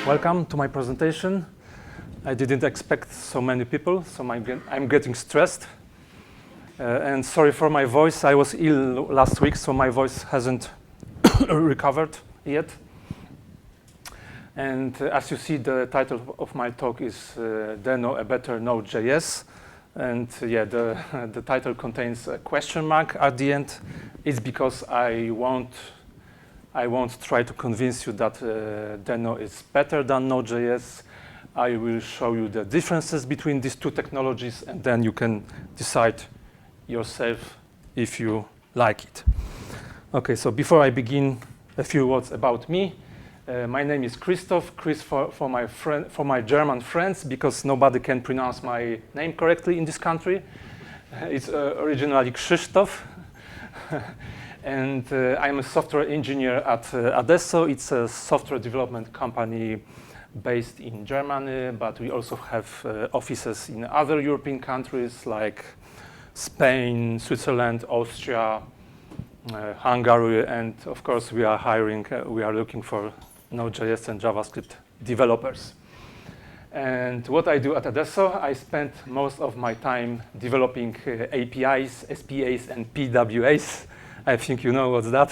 Welcome to my presentation. I didn't expect so many people, so I'm getting stressed. And sorry for my voice. I was ill last week, so my voice hasn't recovered yet. And as you see, the title of my talk is Deno, a better Node.js. And yeah, the title contains a question mark at the end. It's because I won't try to convince you that Deno is better than Node.js. I will show you the differences between these two technologies, and then you can decide yourself if you like it. Okay, so before I begin, a few words about me. My name is Krzysztof, Chris for my German friends, because nobody can pronounce my name correctly in this country. It's originally Krzysztof. And I'm a software engineer at Adesso. It's a software development company based in Germany, but we also have offices in other European countries like Spain, Switzerland, Austria, Hungary, and of course we are looking for Node.js and JavaScript developers. And what I do at Adesso, I spend most of my time developing APIs, SPAs, and PWAs. I think you know what's that.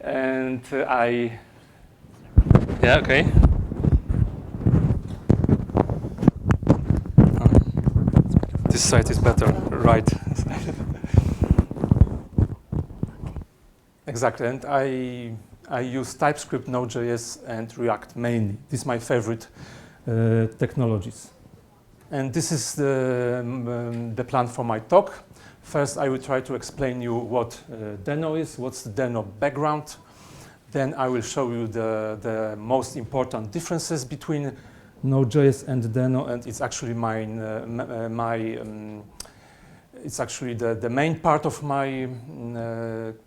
And yeah, okay. This side is better, right? Exactly, and I use TypeScript, Node.js, and React mainly. These are my favorite technologies. And this is the plan for my talk. First, I will try to explain you what Deno is, what's the Deno background. Then I will show you the most important differences between Node.js and Deno, and it's actually it's actually the main part of my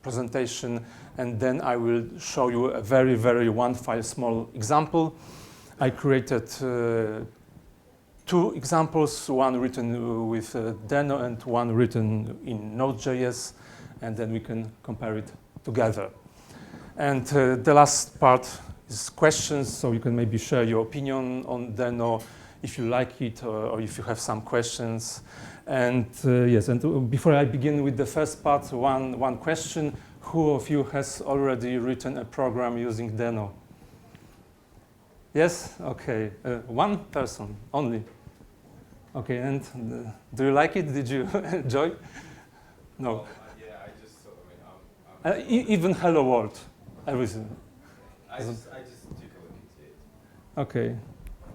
presentation. And then I will show you a very, very one-file small example. I created two examples, one written with Deno and one written in Node.js, and then we can compare it together. And the last part is questions, so you can maybe share your opinion on Deno if you like it or if you have some questions. And yes, and before I begin with the first part, one question. Who of you has already written a program using Deno? Yes? Okay. One person only. Okay, and do you like it? Did you enjoy? No. Yeah, I just saw it. Even Hello World, everything. I just took a look into it. Okay.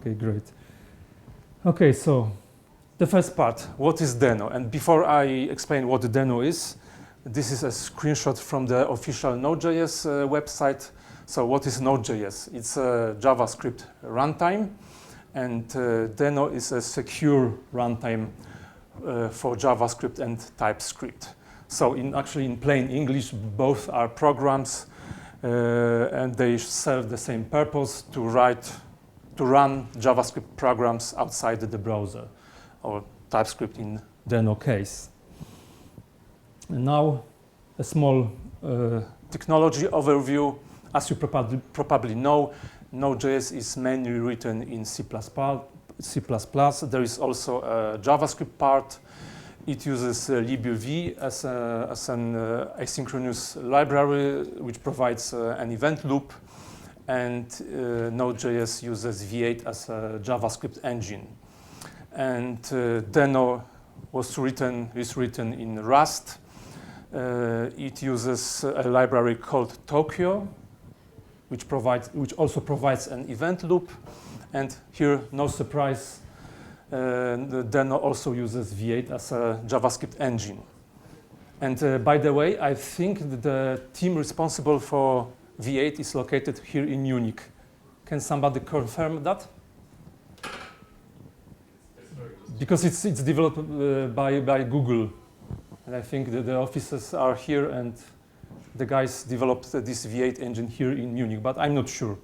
Okay, great. Okay, so the first part, what is Deno? And before I explain what Deno is, this is a screenshot from the official Node.js website. So what is Node.js? It's a JavaScript runtime, and Deno is a secure runtime for JavaScript and TypeScript. So actually in plain English, both are programs and they serve the same purpose to run JavaScript programs outside the browser, or TypeScript in Deno case. And now a small technology overview. As you probably know, Node.js is mainly written in C++. There is also a JavaScript part. It uses libuv as an asynchronous library, which provides an event loop. And Node.js uses V8 as a JavaScript engine. And Deno is written in Rust. It uses a library called Tokyo, which also provides an event loop. And here, no surprise, Deno also uses V8 as a JavaScript engine. And by the way, I think the team responsible for V8 is located here in Munich. Can somebody confirm that? Because it's developed by Google. And I think that the offices are here, and the guys developed this V8 engine here in Munich, but I'm not sure.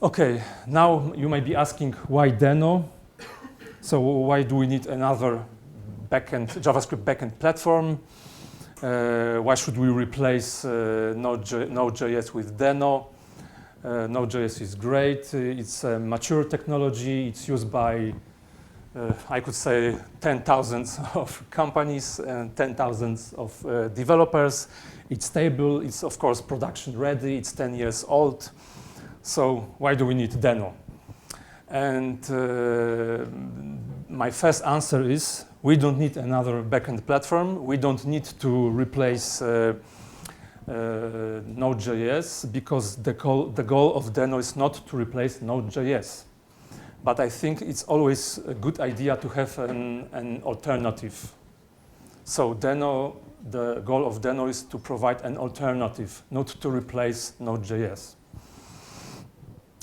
Okay, now you might be asking, why Deno? So why do we need another JavaScript backend platform? Why should we replace Node.js with Deno? Node.js is great. It's a mature technology. It's used by, I could say, 10,000 of companies and 10,000 of developers. It's stable. It's, of course, production ready. It's 10 years old. So why do we need Deno? And my first answer is we don't need another backend platform. We don't need to replace Node.js because the goal of Deno is not to replace Node.js. But I think it's always a good idea to have an alternative. So Deno, the goal of Deno is to provide an alternative, not to replace Node.js.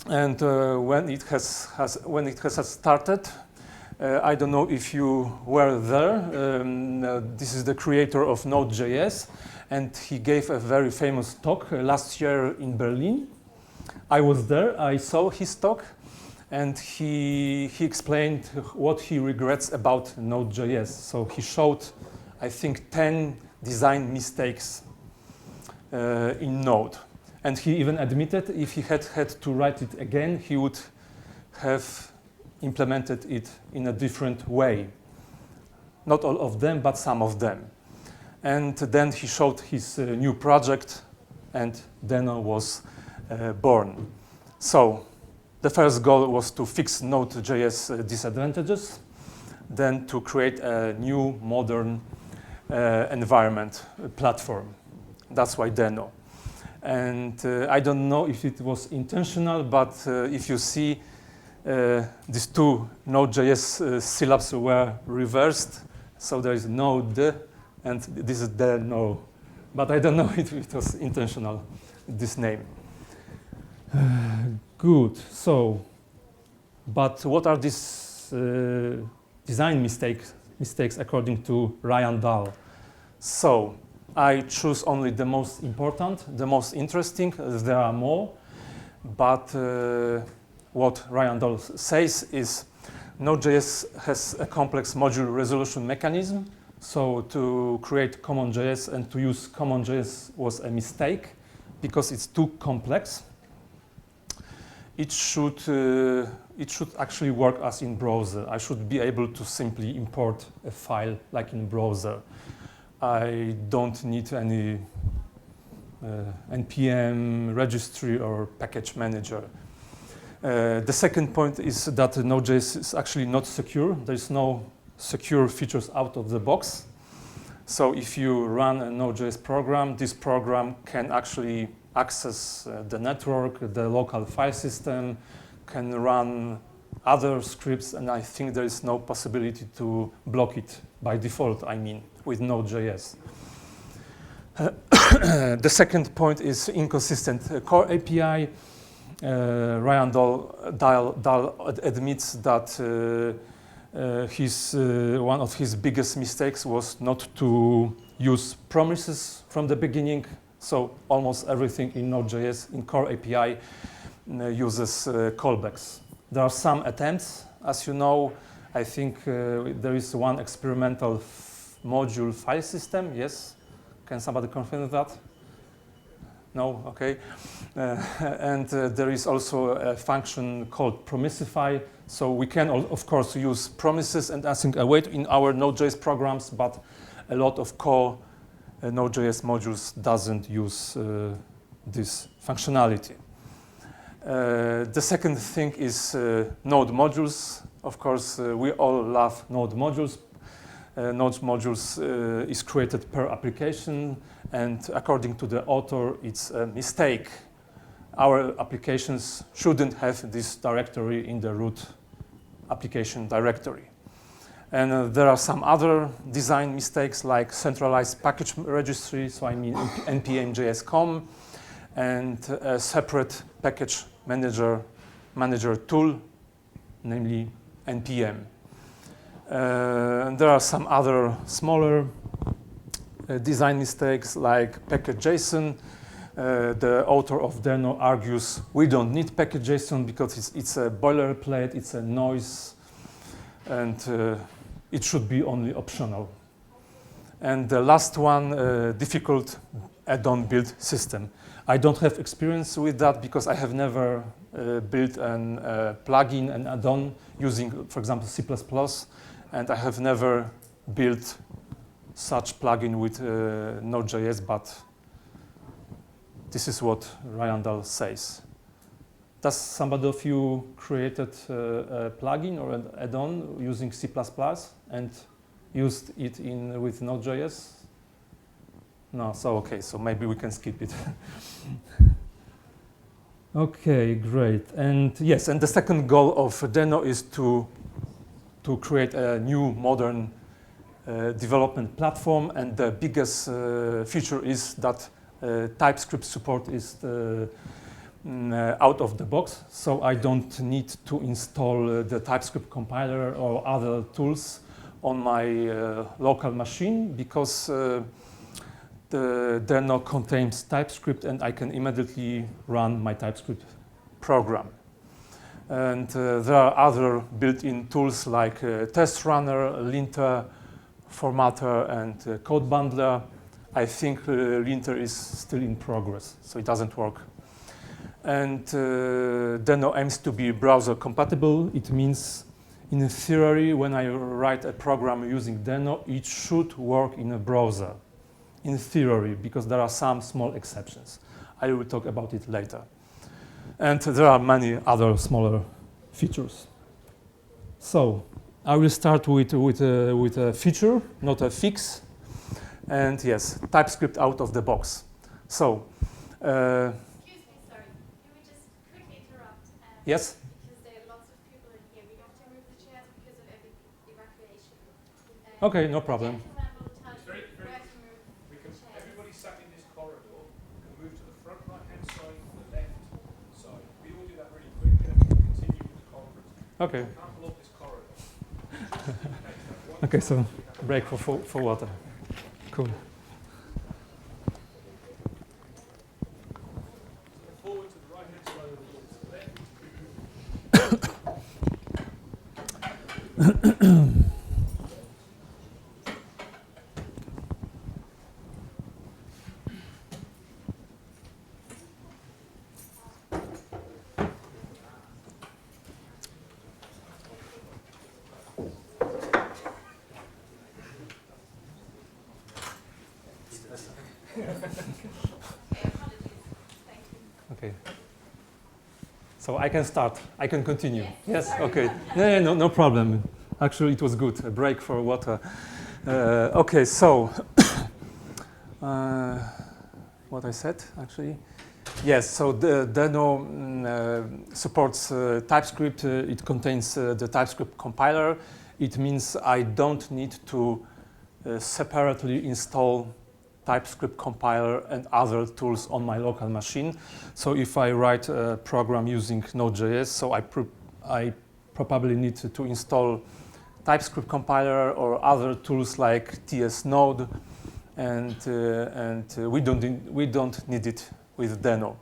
And when it has started, I don't know if you were there. This is the creator of Node.js, and he gave a very famous talk last year in Berlin. I was there. I saw his talk, and he explained what he regrets about Node.js. So he showed, I think, 10 design mistakes in Node. And he even admitted if he had to write it again, he would have implemented it in a different way. Not all of them, but some of them. And then he showed his new project, and Deno was born. So the first goal was to fix Node.js disadvantages, then to create a new modern environment platform. That's why Deno. And I don't know if it was intentional, but if you see these two Node.js syllables were reversed, so there is Node, and this is Deno. But I don't know if it was intentional, this name. Good. So, but what are these design mistakes according to Ryan Dahl? So, I choose only the most important, the most interesting. There are more, but what Ryan Dahl says is Node.js has a complex module resolution mechanism. So to create CommonJS and to use CommonJS was a mistake because it's too complex. It should actually work as in browser. I should be able to simply import a file like in browser. I don't need any NPM, registry, or package manager. The second point is that Node.js is actually not secure. There's no secure features out of the box. So if you run a Node.js program, this program can actually access the network, the local file system, can run other scripts, and I think there is no possibility to block it by default, I mean, with Node.js. The second point is inconsistent core API. Ryan Dahl admits that one of his biggest mistakes was not to use promises from the beginning. So almost everything in Node.js in core API uses callbacks. There are some attempts, as you know. I think there is one experimental module file system. Yes, can somebody confirm that? No, okay. And there is also a function called promisify. So we can, of course, use promises and async await in our Node.js programs, but a lot of core Node.js modules doesn't use this functionality. The second thing is Node modules. Of course, we all love Node modules. Node modules is created per application, and according to the author, it's a mistake. Our applications shouldn't have this directory in the root application directory. And there are some other design mistakes like centralized package registry, so I mean npm.js.com, and a separate package manager tool, namely npm. And there are some other smaller design mistakes like package.json. The author of Deno argues we don't need package.json because it's a boilerplate, it's a noise, and it should be only optional. And the last one, difficult add-on build system. I don't have experience with that because I have never built a plugin and add-on using, for example, C++, and I have never built such plugin with Node.js, but this is what Ryan Dahl says. Does somebody of you created a plugin or an add-on using C++ and used it with Node.js? No, so okay, so maybe we can skip it. Okay, great. And yes, and the second goal of Deno is to create a new modern development platform, and the biggest feature is that TypeScript support is out of the box, so I don't need to install the TypeScript compiler or other tools on my local machine, because the Deno contains TypeScript and I can immediately run my TypeScript program. And there are other built-in tools like test runner, linter, formatter, and code bundler. I think linter is still in progress, so it doesn't work. And Deno aims to be browser compatible. It means, in theory, when I write a program using Deno, it should work in a browser. In theory, because there are some small exceptions. I will talk about it later. And there are many other smaller features. So I will start with a feature, not a fix. And yes, TypeScript out of the box. So. Excuse me, sorry. Can we just quickly interrupt? Yes? Because there are lots of people in here. We have to move the chairs because of every evacuation. Okay, no problem. Everybody sat in this corridor can move to the front right-hand side and the left side. We all do that really quickly and we can continue with the conference. Okay. We can't block this corridor. Okay, so break for water. Cool. Forward to the right-hand side of the door, to the left. Okay. So I can start. I can continue. Yes. Okay. No problem. Actually, it was good. A break for water. Okay. So what I said actually. Yes. So the Deno supports TypeScript. It contains the TypeScript compiler. It means I don't need to separately install TypeScript compiler and other tools on my local machine. So if I write a program using Node.js, so I probably need to install TypeScript compiler or other tools like TS Node, and we don't need it with Deno.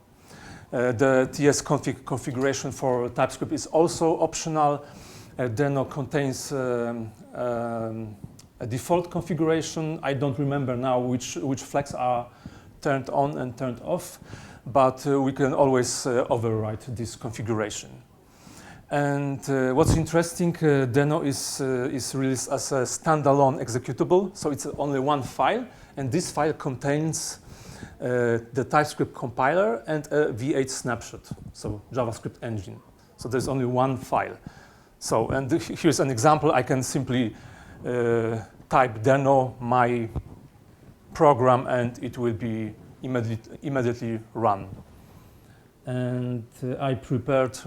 The TS configuration for TypeScript is also optional. Deno contains a default configuration. I don't remember now which flags are turned on and turned off, but we can always override this configuration. And what's interesting, Deno is released as a standalone executable, so it's only one file, and this file contains the TypeScript compiler and a V8 snapshot, so JavaScript engine. So there's only one file. So, and here's an example. I can simply type Deno, my program, and it will be immediately run. And I prepared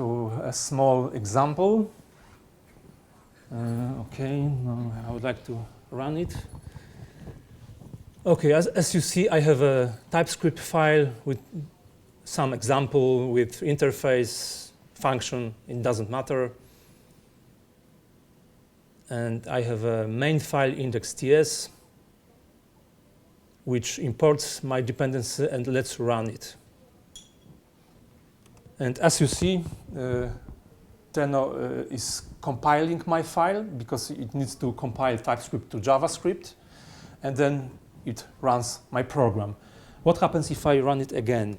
a small example. Okay, now I would like to run it. Okay, as you see, I have a TypeScript file with some example with interface, function, it doesn't matter. And I have a main file index.ts, which imports my dependency, and let's run it. And as you see, Deno is compiling my file because it needs to compile TypeScript to JavaScript, and then it runs my program. What happens if I run it again?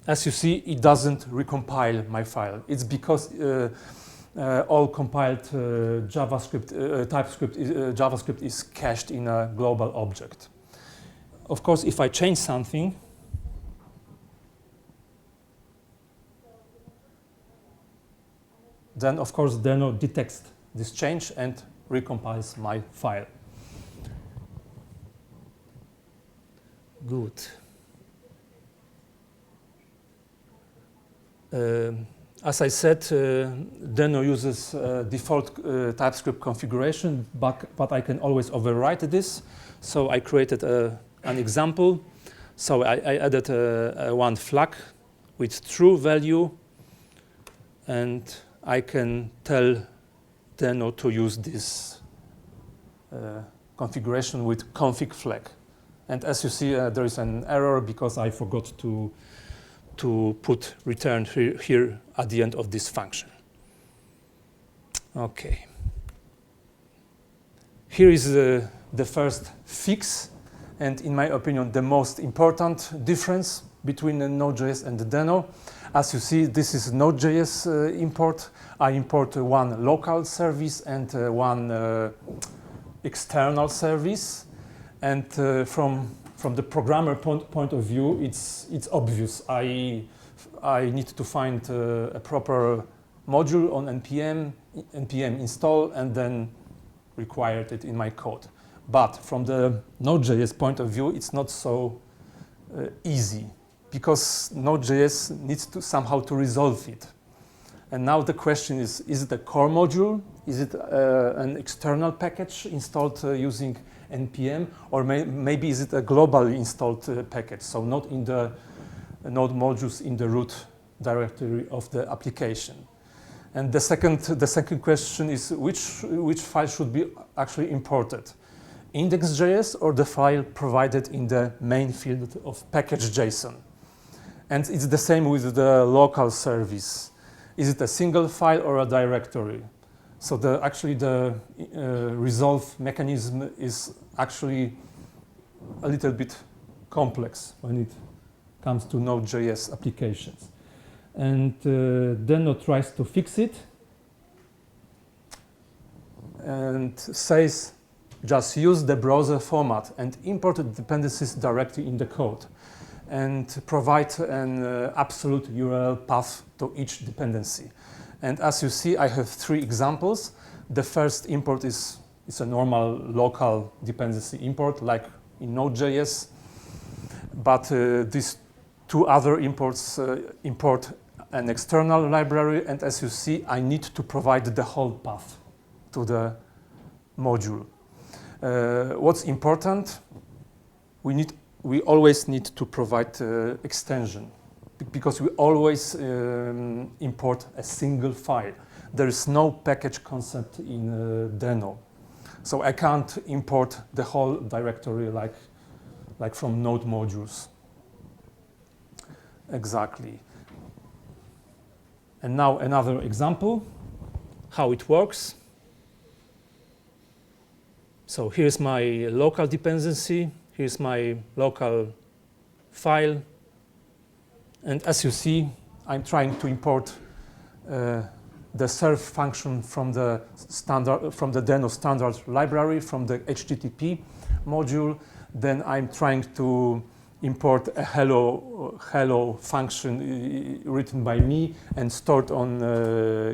As you see, it doesn't recompile my file. It's because all compiled JavaScript is cached in a global object. Of course, if I change something, then of course Deno detects this change and recompiles my file. Good. As I said, Deno uses default TypeScript configuration, but I can always overwrite this. So I created an example. So I added one flag with true value, and I can tell Deno to use this configuration with config flag. And as you see, there is an error because I forgot to put return here at the end of this function. Okay. Here is the first fix, and in my opinion, the most important difference between the Node.js and the Deno. As you see, this is Node.js import. I import one local service and one external service. And from the programmer point of view, it's obvious. I need to find a proper module on npm install, and then require it in my code. But from the Node.js point of view, it's not so easy, because Node.js needs to somehow to resolve it. And now the question is it a core module? Is it an external package installed using npm? Or maybe is it a globally installed package, so not in the node modules in the root directory of the application? And the second question is which file should be actually imported? Index.js or the file provided in the main field of package.json? And it's the same with the local service. Is it a single file or a directory? So actually the resolve mechanism is actually a little bit complex when it comes to Node.js applications. And Deno tries to fix it and says just use the browser format and import the dependencies directly in the code, and provide an absolute URL path to each dependency. And as you see, I have 3 examples. The first import is a normal local dependency import, like in Node.js. But these 2 other imports import an external library, and as you see, I need to provide the whole path to the module. What's important? We always need to provide extension, because we always import a single file. There is no package concept in Deno. So I can't import the whole directory like from node modules. Exactly. And now another example, how it works. So here's my local dependency. Here's my local file. And as you see, I'm trying to import the serve function from the Deno standard library, from the HTTP module. Then I'm trying to import a hello function written by me and stored on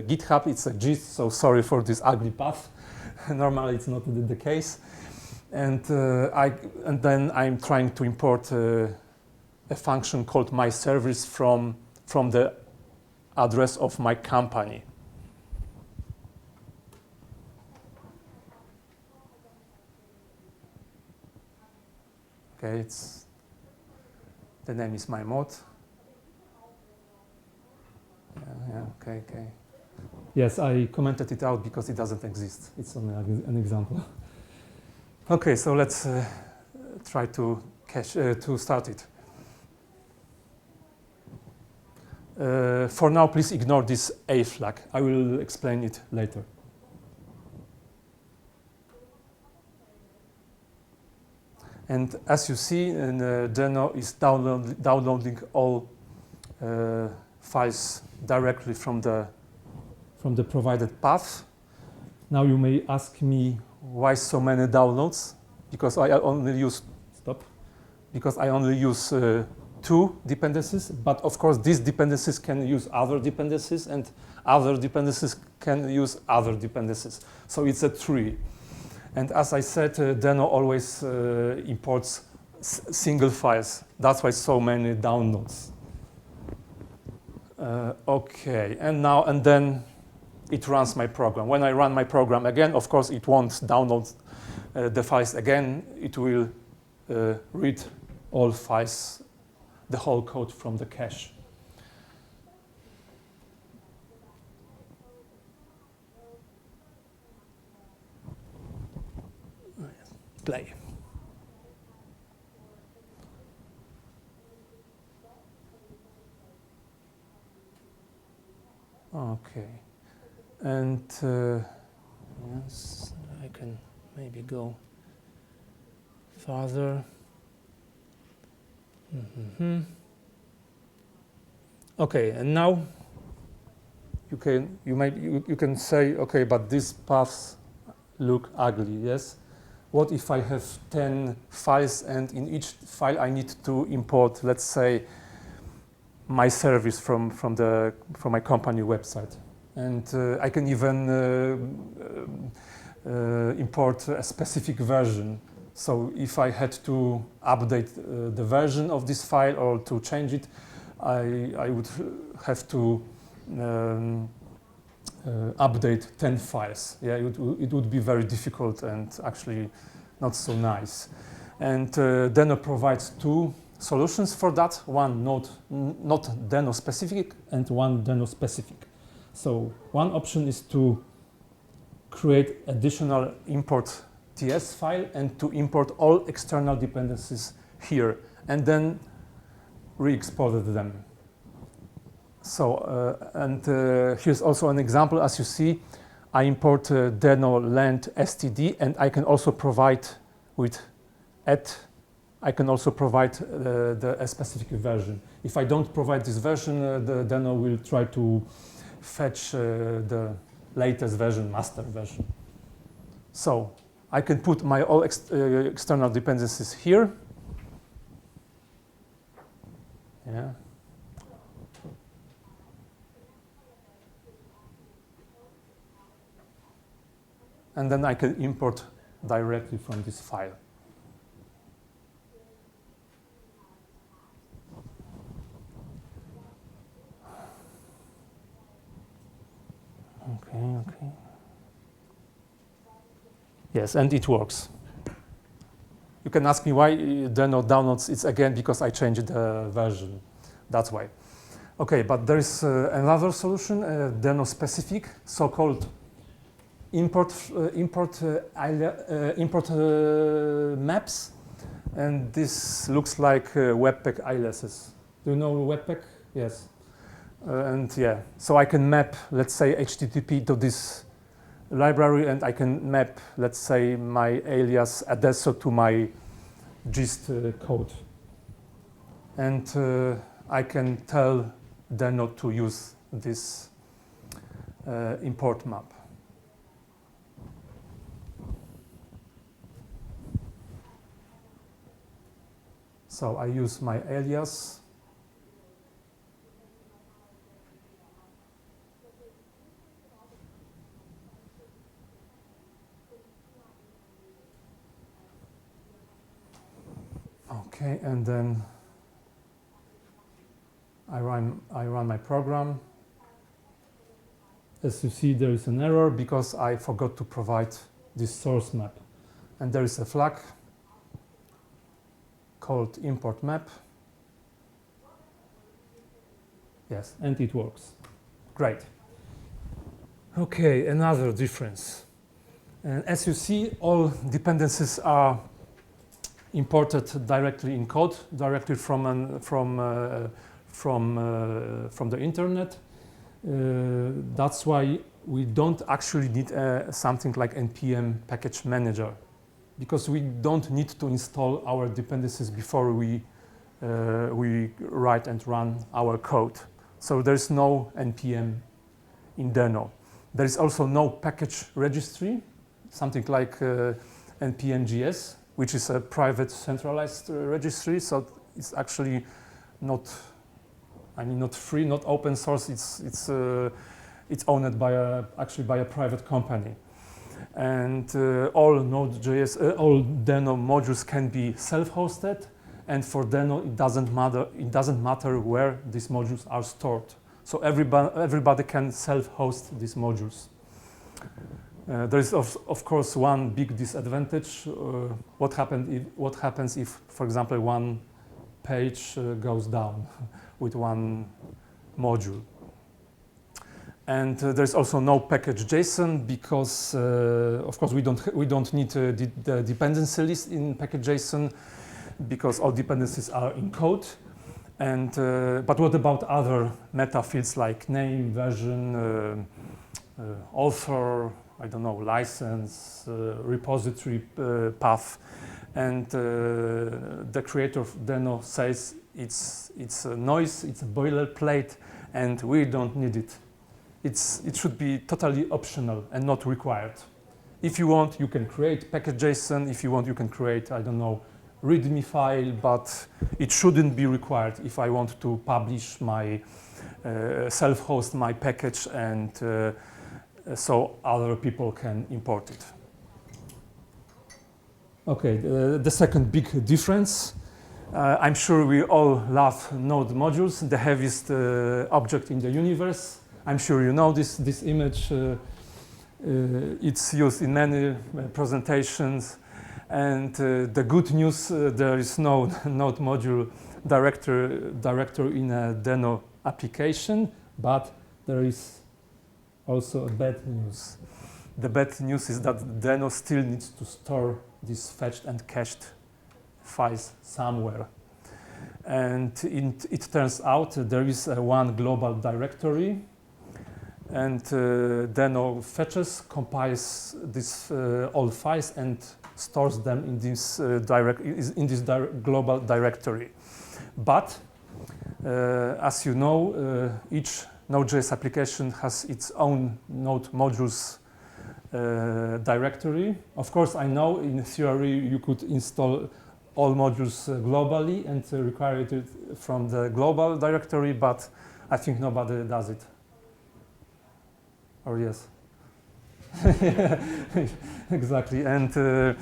GitHub. It's a gist, so sorry for this ugly path. Normally it's not the case. And then I'm trying to import a function called myService from the address of my company. Okay, the name is my mod. Yeah, okay. Yes, I commented it out because it doesn't exist. It's only an example. Okay, so let's try to start it. For now, please ignore this A flag. I will explain it later. And as you see, Deno is downloading all files directly from the provided path. Now you may ask me why so many downloads? Because I only use two dependencies, but of course these dependencies can use other dependencies, and other dependencies can use other dependencies. So it's a tree. And as I said, Deno always imports single files. That's why so many downloads. Okay, and then it runs my program. When I run my program again, of course, it won't download the files again. It will read all files, the whole code from the cache. Play. Okay, and yes, I can maybe go farther. Okay, and now you can say, okay, but these paths look ugly, yes? What if I have 10 files and in each file I need to import, let's say, my service from my company website, and I can even import a specific version. So if I had to update the version of this file or to change it, I would have to update 10 files. Yeah, it would be very difficult and actually not so nice. And Deno provides two solutions for that, one not Deno specific and one Deno specific. So one option is to create additional import TS file and to import all external dependencies here and then re-export them. So here's also an example. As you see, I import Deno land std, and I can also provide with I can also provide a specific version. If I don't provide this version, the Deno will try to fetch the latest version, master version. So I can put my all external dependencies here. Yeah. And then I can import directly from this file. Okay. Yes, and it works. You can ask me why Deno downloads. It's again because I changed the version. That's why. Okay, but there is another solution, Deno specific, so-called import maps, and this looks like Webpack aliases. Do you know Webpack? Yes. And yeah, so I can map, let's say, HTTP to this library, and I can map, let's say, my alias adesso to my gist code. And I can tell Deno to use this import map. So I use my alias. Okay, and then I run my program. As you see, there is an error because I forgot to provide this source map. And there is a flag called import map. Yes, and it works. Great. Okay, another difference. And as you see, all dependencies are imported directly in code, directly from the internet. That's why we don't actually need something like npm package manager. because we don't need to install our dependencies before we write and run our code. So there's no NPM in Deno. There is also no package registry, something like npm.js, which is a private centralized registry. So it's actually not free, not open source. It's owned by actually by a private company. And all Node.js, all Deno modules can be self-hosted, and for Deno it doesn't matter where these modules are stored. So everybody can self-host these modules. There is of course one big disadvantage. What happens if, for example, one page goes down with one module? And there's also no package JSON because, of course, we don't need the dependency list in package JSON because all dependencies are in code. And but what about other meta fields like name, version, author, I don't know, license, repository path? And the creator of Deno says it's a noise, it's a boilerplate, and we don't need it. It should be totally optional and not required. If you want, you can create package JSON. If you want, you can create, I don't know, README file, but it shouldn't be required if I want to publish my, self-host my package, and so other people can import it. Okay, the second big difference. I'm sure we all love Node modules, the heaviest object in the universe. I'm sure you know this image. It's used in many presentations. And the good news, there is no Node module director in a Deno application, but there is also a bad news. The bad news is that Deno still needs to store these fetched and cached files somewhere. And it turns out there is one global directory, and Deno fetches, compiles these all files and stores them in this global directory. But as you know, each Node.js application has its own Node modules directory. Of course, I know in theory you could install all modules globally and require it from the global directory, but I think nobody does it. Or yes? Exactly. And the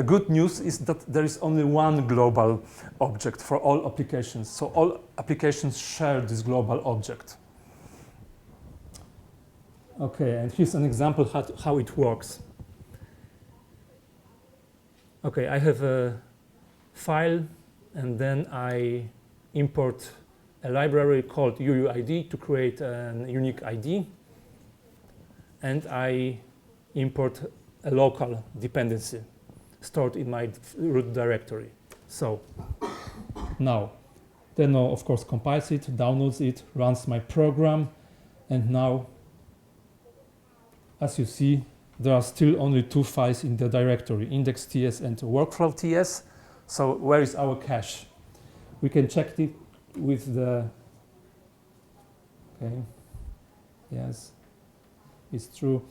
good news is that there is only one global object for all applications. So all applications share this global object. Okay, and here's an example how it works. Okay, I have a file, and then I import a library called UUID to create a unique ID. And I import a local dependency stored in my root directory. So now, Deno of course compiles it, downloads it, runs my program, and now, as you see, there are still only two files in the directory, index.ts and workflow.ts. So where is our cache? We can check it with the, okay, yes, it's true.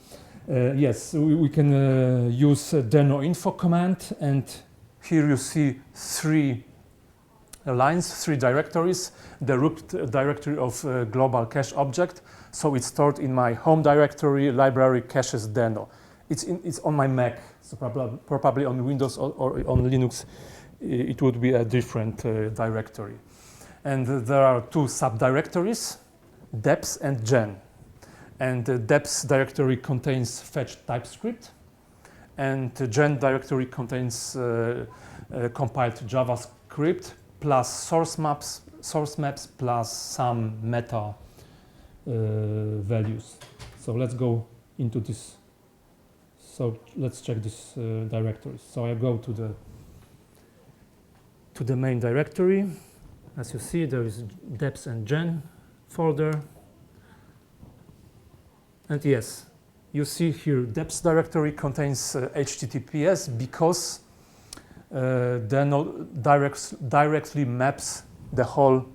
Yes, we can use Deno info command, and here you see three lines, three directories. The root directory of global cache object. So it's stored in my home directory, library caches Deno. It's on my Mac, so probably on Windows or on Linux, it would be a different directory. And there are two subdirectories, deps and gen. And the deps directory contains fetched TypeScript, and the gen directory contains compiled JavaScript plus source maps plus some meta values. So let's go into this. So let's check this directory. So I go to the main directory. As you see, there is deps and gen folder. And yes, you see here depth directory contains HTTPS because Deno directly maps the whole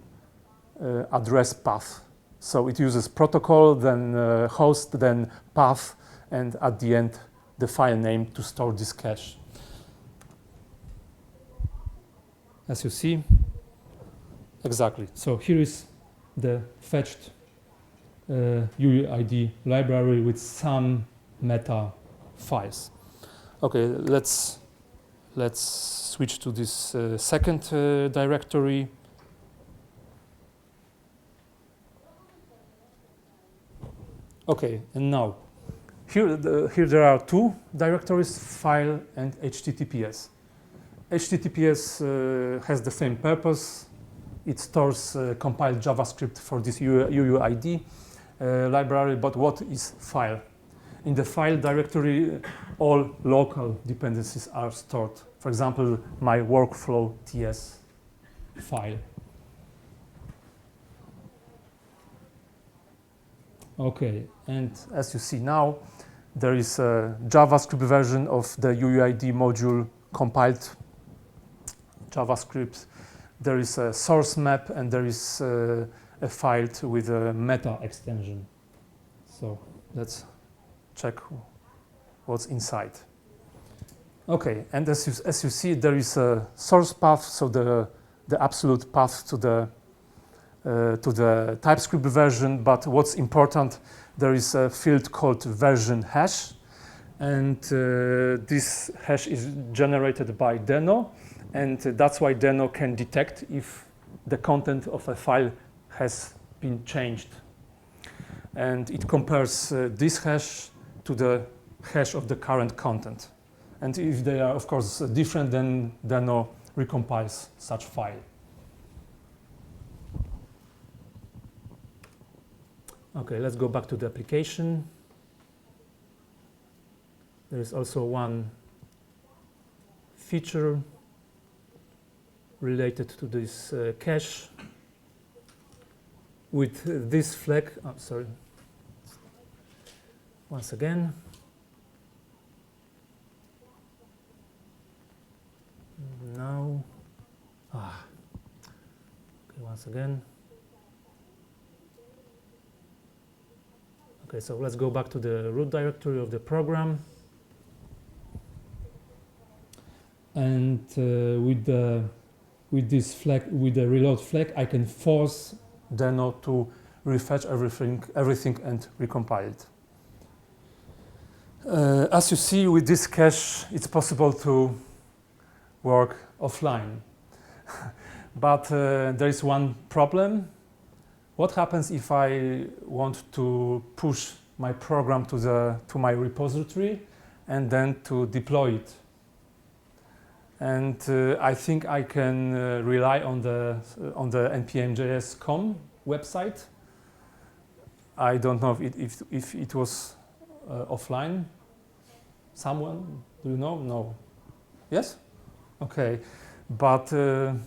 address path. So it uses protocol, then host, then path, and at the end the file name to store this cache. As you see, exactly. So here is the fetched UUID library with some meta files. Okay, let's switch to this second directory. Okay, and now here there are two directories, file and HTTPS. HTTPS has the same purpose. It stores compiled JavaScript for this UUID library, but what is file? In the file directory, all local dependencies are stored. For example, my workflow TS file. Okay, and as you see now, there is a JavaScript version of the UUID module compiled JavaScript. There is a source map and there is a file with a meta extension. So let's check what's inside. Okay, and as you see, there is a source path, so the absolute path to the TypeScript version. But what's important, there is a field called version hash, and this hash is generated by Deno, and that's why Deno can detect if the content of a file has been changed. And it compares this hash to the hash of the current content. And if they are, of course, different, then Deno recompiles such file. Okay, let's go back to the application. There is also one feature related to this cache with this flag. Oh, sorry. Once again. Now. Okay, once again. Okay, so let's go back to the root directory of the program. And with this flag, with the reload flag, I can force Deno to refetch everything and recompile it. As you see, with this cache, it's possible to work offline. But there is one problem. What happens if I want to push my program to my repository and then to deploy it? And I think I can rely on the npm.js.com website. I don't know if it was offline. Someone? Do you know? No. Yes? Okay. But in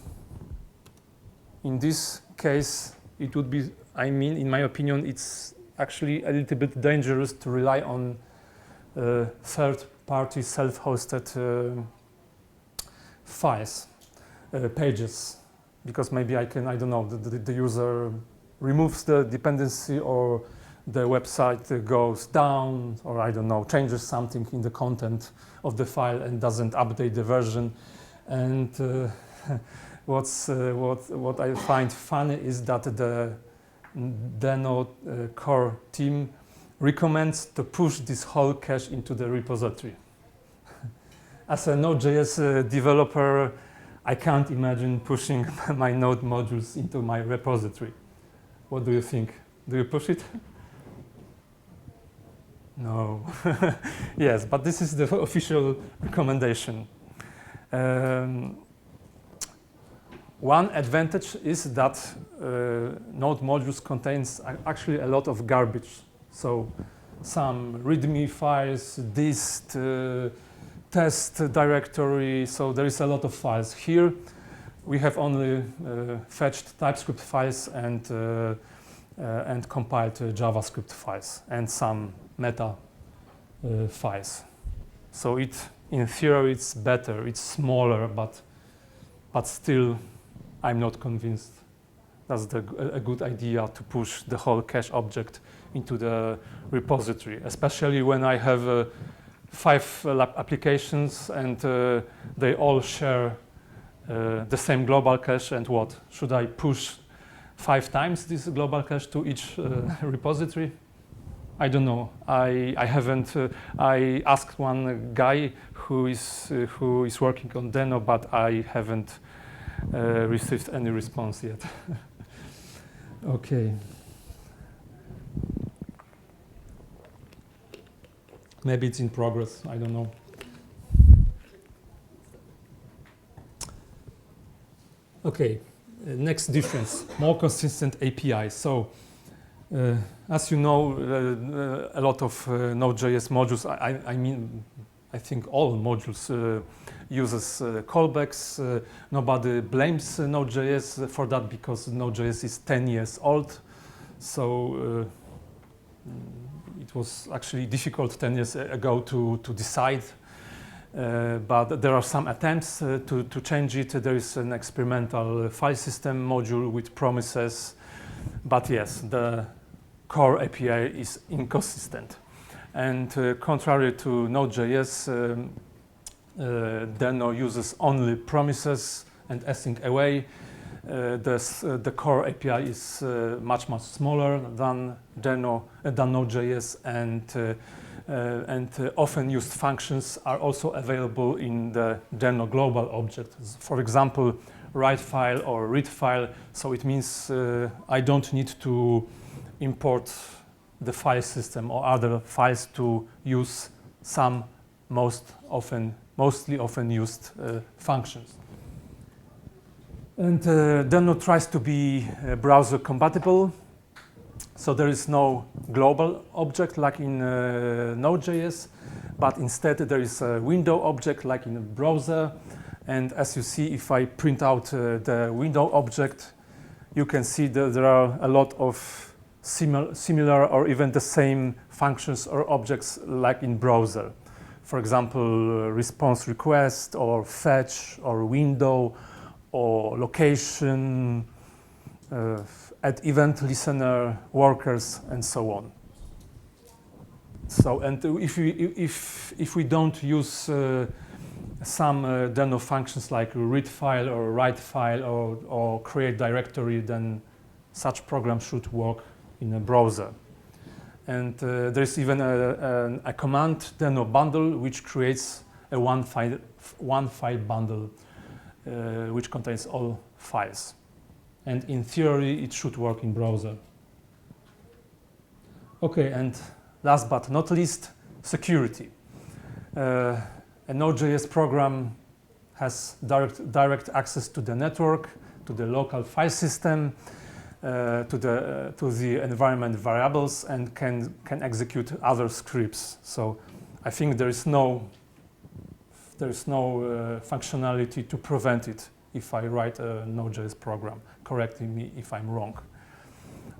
this case, it would be, I mean, in my opinion, it's actually a little bit dangerous to rely on third-party self-hosted files, pages, because maybe I don't know, the user removes the dependency, or the website goes down, or I don't know, changes something in the content of the file and doesn't update the version. And what I find funny is that the Deno core team recommends to push this whole cache into the repository. As a Node.js developer, I can't imagine pushing my Node modules into my repository. What do you think? Do you push it? No. Yes, but this is the official recommendation. One advantage is that Node modules contains actually a lot of garbage. So some README files, dist, test directory, so there is a lot of files. Here we have only fetched TypeScript files and compiled JavaScript files and some meta files. So in theory, it's better. It's smaller, but still, I'm not convinced that's a good idea to push the whole cache object into the repository, especially when I have 5 applications and they all share the same global cache. And what? Should I push 5 times this global cache to each repository? I don't know. I haven't. I asked one guy who is working on Deno, but I haven't received any response yet. Okay. Maybe it's in progress. I don't know. Okay. Next difference: more consistent API. So. As you know, a lot of Node.js modules, I think all modules uses callbacks. Nobody blames Node.js for that because Node.js is 10 years old. So it was actually difficult 10 years ago to decide. But there are some attempts to change it. There is an experimental file system module with promises. But yes, the core API is inconsistent. And contrary to Node.js, Deno uses only promises and async away. The core API is much smaller than Node.js, and often used functions are also available in the Deno global object. For example, write file or read file. So it means I don't need to import the file system or other files to use some mostly often used functions. And Deno tries to be browser compatible. So there is no global object like in Node.js, but instead there is a window object like in a browser. And as you see, if I print out the window object, you can see that there are a lot of similar or even the same functions or objects like in browser. For example, response request or fetch or window or location, add event listener, workers, and so on. So, and if we don't use some Deno functions like read file or write file or create directory, then such program should work in a browser. And there's even a command, Deno bundle, which creates a one file bundle which contains all files. And in theory, it should work in browser. Okay, and last but not least, security. A Node.js program has direct access to the network, to the local file system, to the environment variables, and can execute other scripts. So I think there is no functionality to prevent it if I write a Node.js program. Correcting me if I'm wrong.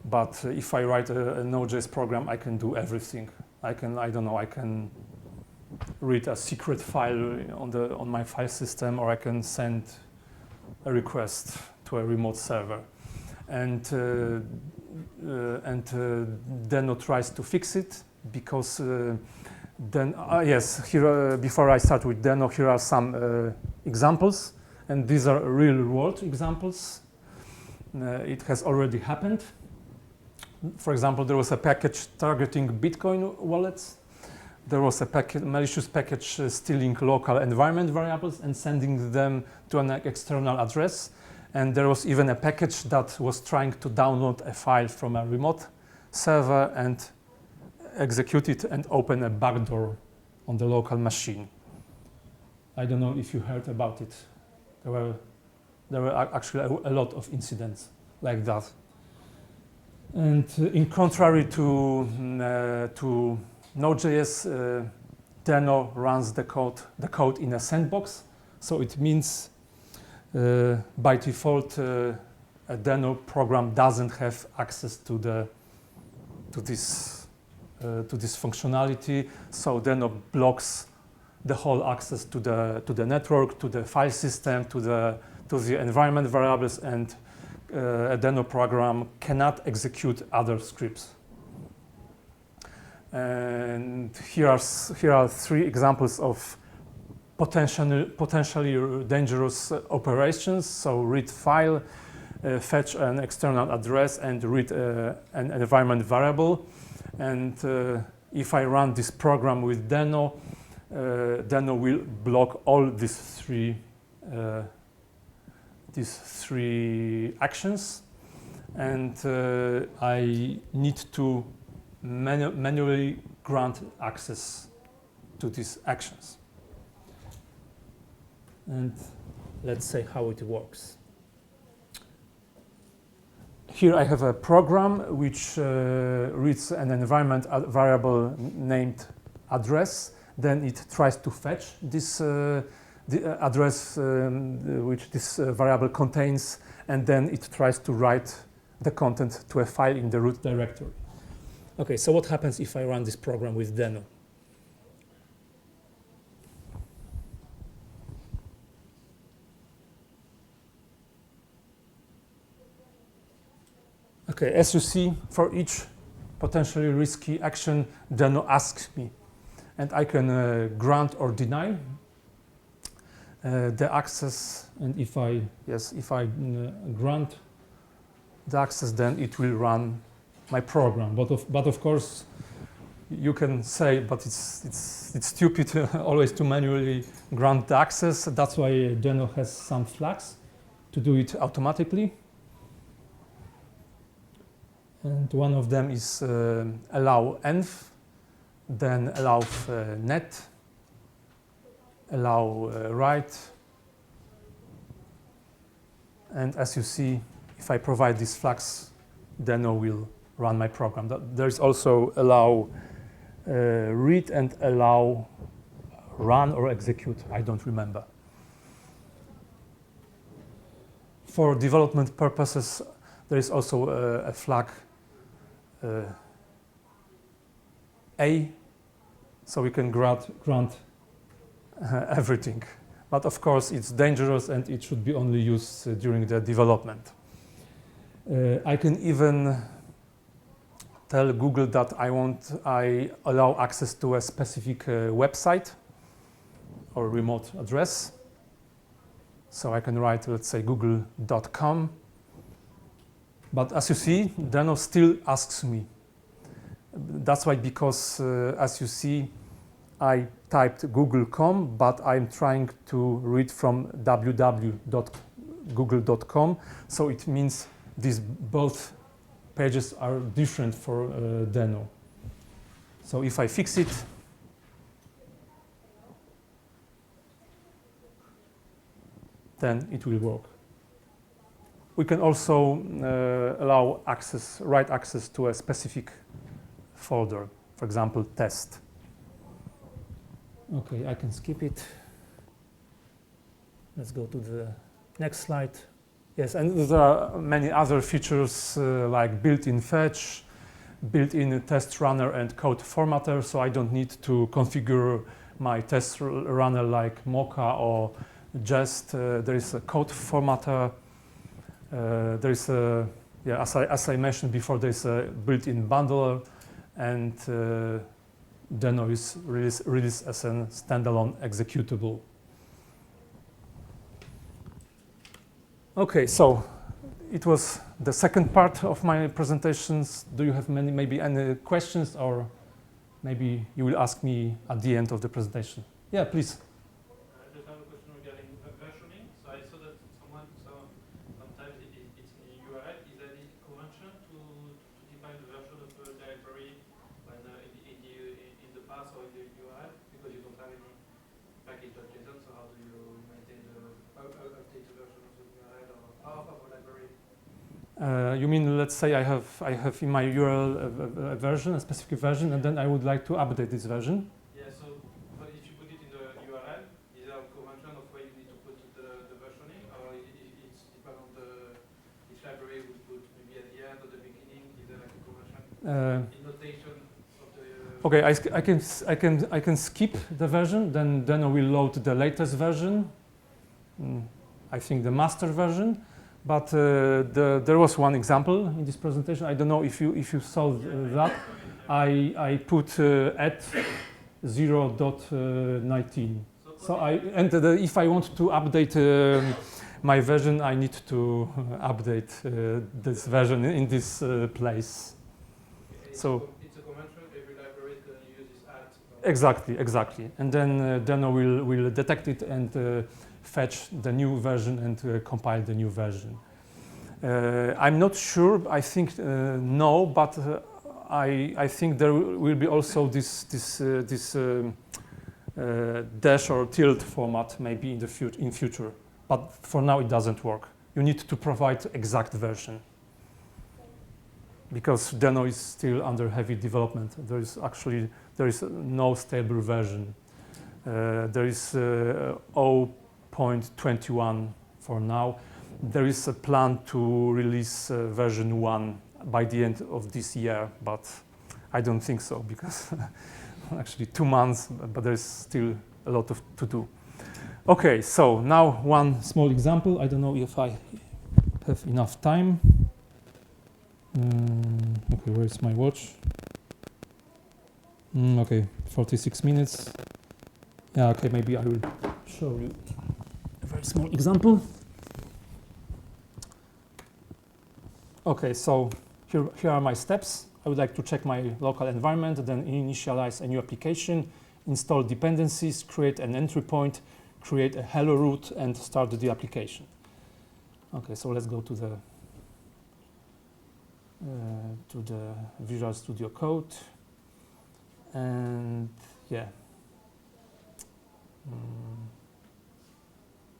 But if I write a Node.js program, I can do everything. I can read a secret file on my file system, or I can send a request to a remote server. And Deno tries to fix it because here before I start with Deno, here are some examples, and these are real-world examples. It has already happened. For example, there was a package targeting Bitcoin wallets. There was a malicious package stealing local environment variables and sending them to an external address. And there was even a package that was trying to download a file from a remote server and execute it and open a backdoor on the local machine. I don't know if you heard about it. There were actually a lot of incidents like that. And in contrary to Node.js, Deno runs the code in a sandbox. So it means by default, a Deno program doesn't have access to this to this functionality. So Deno blocks the whole access to the network, to the file system, to the environment variables, and a Deno program cannot execute other scripts. And here are three examples of potentially dangerous operations. So read file, fetch an external address, and read an environment variable. And if I run this program with Deno, Deno will block all these three actions, and I need to manually grant access to these actions. And let's say how it works. Here I have a program which reads an environment variable named address. Then it tries to fetch this the address which this variable contains, and then it tries to write the content to a file in the root directory. Okay, so what happens if I run this program with Deno? Okay, as you see, for each potentially risky action, Deno asks me, and I can grant or deny the access. And if I grant the access, then it will run my program. But of course, you can say, but it's stupid always to manually grant the access. That's why Deno has some flags to do it automatically. And one of them is allow env, then allow net, allow write. And as you see, if I provide these flags, Deno will run my program. There's also allow read and allow run or execute. I don't remember. For development purposes, there is also a flag A, so we can grant everything. But of course, it's dangerous and it should be only used during the development. I can even tell Google that I allow access to a specific website or remote address. So I can write, let's say, google.com. But as you see, Deno still asks me. That's why, because as you see, I typed google.com, but I'm trying to read from www.google.com. So it means these both pages are different for Deno. So if I fix it, then it will work. We can also allow access, write access to a specific folder, for example, test. Okay, I can skip it. Let's go to the next slide. Yes, and there are many other features like built-in fetch, built-in test runner and code formatter, so I don't need to configure my test runner like Mocha or Jest. There is a code formatter. There is a, yeah, as I mentioned before, there is a built-in bundler, and Deno is released as a standalone executable. Okay, so it was the second part of my presentations. Do you have maybe any questions, or maybe you will ask me at the end of the presentation? Yeah, please. I just have a question regarding versioning. So I saw that sometimes it's in the URL. Is there any convention to define the version of a directory when in the path or in the URL, because you don't have any package.json? So how do you maintain the update the version of the URL or of a library? You mean, let's say I have in my URL a version, a specific version, and then I would like to update this version. Yeah, so but if you put it in the URL, is there a convention of where you need to put the versioning, or it's depend on each library will put maybe at the end or the beginning? Is there like a convention in notation of the Okay, I can skip the version, then Deno will load the latest version. I think the master version, but there was one example in this presentation. I don't know if you saw that. I put at 0.19. So if I want to update my version, I need to update this version in this place. So it's a convention. Every library is going to use this at. exactly, and then Deno will detect it and fetch the new version and compile the new version. I'm not sure. I think no, but I think there will be also this dash or tilde format maybe in future. But for now it doesn't work. You need to provide exact version because Deno is still under heavy development. There is no stable version. There is 0.21 for now. There is a plan to release version 1 by the end of this year, but I don't think so because actually 2 months, but there's still a lot to do. Okay, so now one small example. I don't know if I have enough time. Okay, where is my watch? Okay, 46 minutes. Yeah, okay, maybe I will show you a very small example. Okay, so here are my steps. I would like to check my local environment, then initialize a new application, install dependencies, create an entry point, create a hello route, and start the application. Okay, so let's go to the Visual Studio Code, and yeah,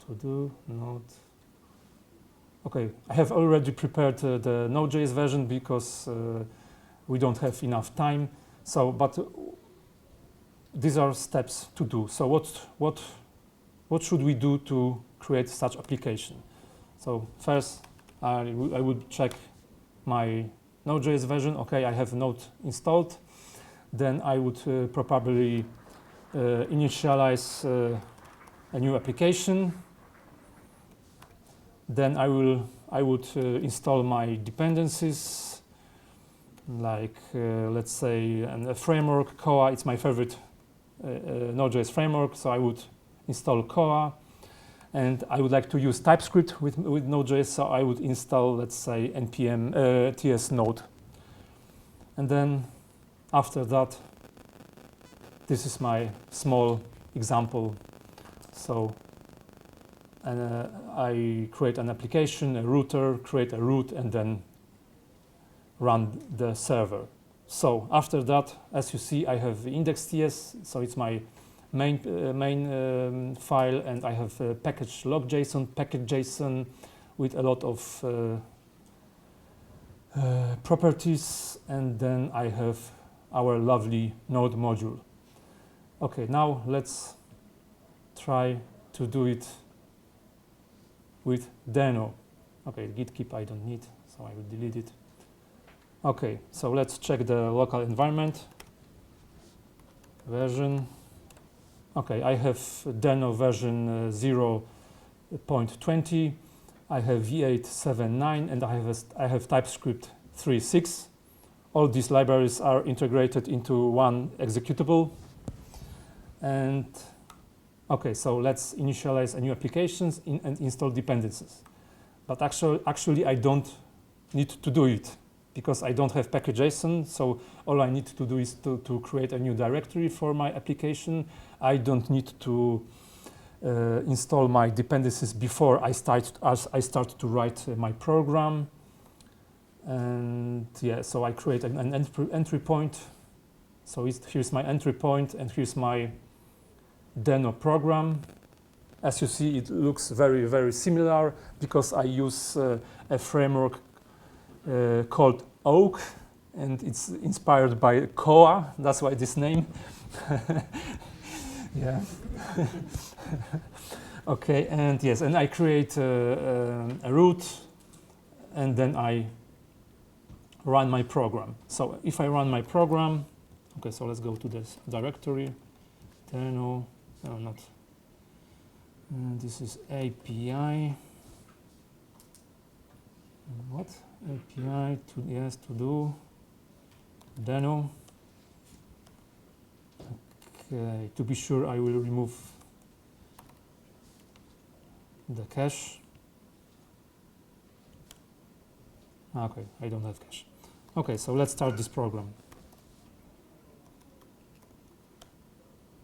to do Node. Okay, I have already prepared the Node.js version because we don't have enough time. So, but these are steps to do. So, what should we do to create such application? So, first, I would check my Node.js version. Okay, I have Node installed. Then I would probably initialize a new application. Then I would install my dependencies, like let's say a framework, Koa. It's my favorite Node.js framework, so I would install Koa. And I would like to use TypeScript with Node.js, so I would install, let's say, npm ts node. And then after that, this is my small example. So I create an application, a router, create a route, and then run the server. So after that, as you see, I have index.ts, so it's my main file, and I have a package log.json, package.json with a lot of properties, and then I have our lovely node module. Okay, now let's try to do it with Deno. Okay, git keep I don't need, so I will delete it. Okay, so let's check the local environment version. Okay, I have Deno version 0.20. I have v8.7.9, and I have TypeScript 3.6. All these libraries are integrated into one executable. And okay, so let's initialize a new applications and install dependencies. But actually, I don't need to do it because I don't have package.json. So all I need to do is to create a new directory for my application. I don't need to install my dependencies before I start to write my program. And yeah, so I create an entry point. So here's my entry point, and here's my Deno program. As you see, it looks very, very similar because I use a framework called Oak, and it's inspired by Koa. That's why this name. Yeah. Okay, and yes, and I create a route, and then I run my program. So if I run my program, Okay, so let's go to this directory. Deno, no, not. This is API. What? API to, yes, to do. Deno. Okay, to be sure, I will remove the cache. Okay, I don't have cache. Okay, so let's start this program.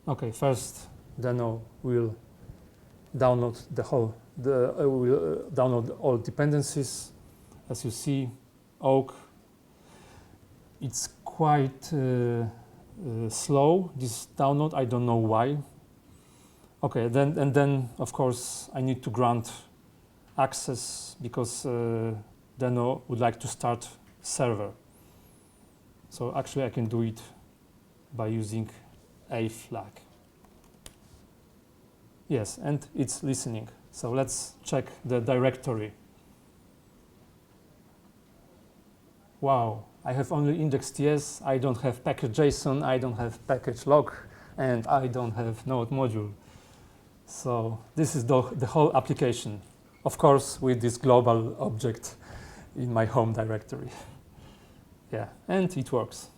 Okay, first Deno will download download all dependencies. As you see, Oak. It's quite slow, this download. I don't know why. Okay, then of course I need to grant access because Deno would like to start server. So actually I can do it by using a flag. Yes, and it's listening. So let's check the directory. Wow, I have only index.ts, I don't have package.json, I don't have package log, and I don't have Node module. So this is the whole application. Of course, with this global object in my home directory. Yeah, and it works.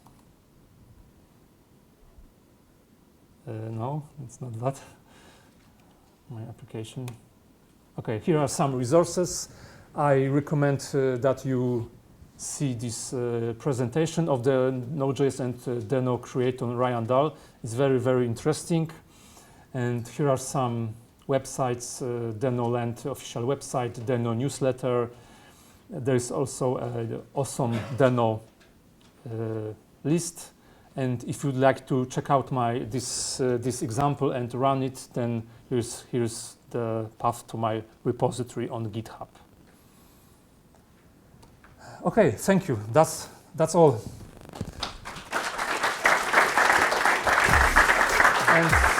No, it's not that. My application. Okay, here are some resources. I recommend that you see this presentation of the Node.js and Deno created on Ryan Dahl. It's very, very interesting. And here are some websites, Deno Land official website, Deno newsletter. There is also an awesome Deno list. And if you'd like to check out this example and run it, then here's the path to my repository on GitHub. Okay, thank you. That's all. And